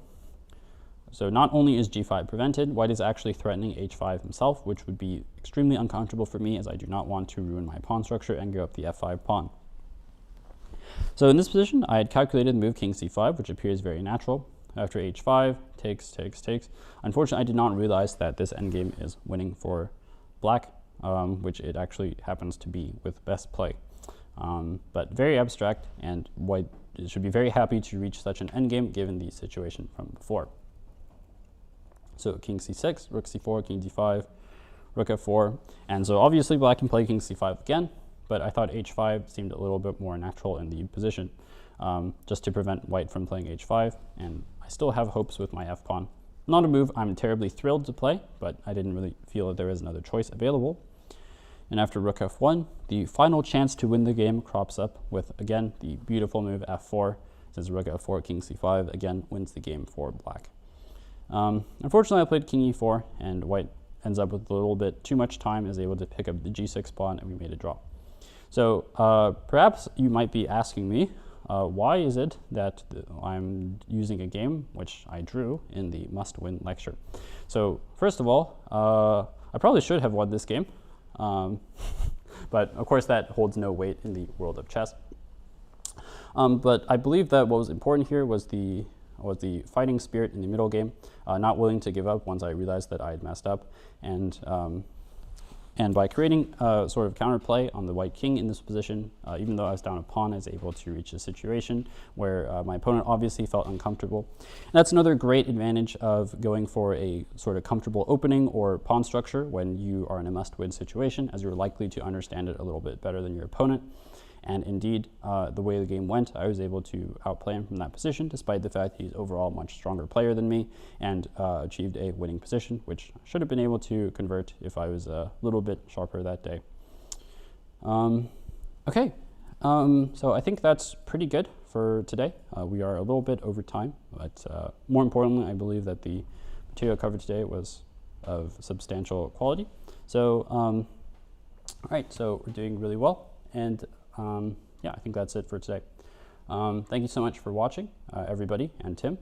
So not only is g5 prevented, white is actually threatening h5 himself, which would be extremely uncomfortable for me as I do not want to ruin my pawn structure and give up the f5 pawn. So in this position, I had calculated the move king c5, which appears very natural. After h5, takes. Unfortunately, I did not realize that this endgame is winning for black, which it actually happens to be with best play. But very abstract, and white should be very happy to reach such an endgame given the situation from before. So king c6, rook c4, king d5, rook f4, and so obviously black can play king c5 again, but I thought h5 seemed a little bit more natural in the position, just to prevent white from playing h5, and I still have hopes with my f-pawn. Not a move I'm terribly thrilled to play, but I didn't really feel that there was another choice available. And after rook f1, the final chance to win the game crops up with, again, the beautiful move f4. Since rook f4, king c5, again, wins the game for black. Unfortunately, I played king e4, and white ends up with a little bit too much time, is able to pick up the g6 pawn, and we made a draw. So perhaps you might be asking me, why is it that I'm using a game which I drew in the must-win lecture? So first of all, I probably should have won this game, but of course that holds no weight in the world of chess. But I believe that what was important here was the fighting spirit in the middle game, not willing to give up once I realized that I had messed up, and by creating a sort of counterplay on the white king in this position, even though I was down a pawn, I was able to reach a situation where my opponent obviously felt uncomfortable. And that's another great advantage of going for a sort of comfortable opening or pawn structure when you are in a must-win situation, as you're likely to understand it a little bit better than your opponent. And indeed, the way the game went, I was able to outplay him from that position, despite the fact he's overall a much stronger player than me, and achieved a winning position, which I should have been able to convert if I was a little bit sharper that day. Okay, so I think that's pretty good for today. We are a little bit over time, but more importantly, I believe that the material covered today was of substantial quality. So, all right, so we're doing really well, and yeah, I think that's it for today. Thank you so much for watching, everybody, and Tim.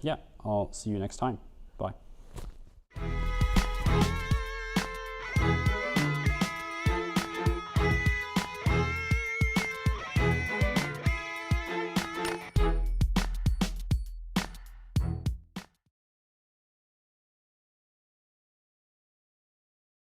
Yeah, I'll see you next time. Bye.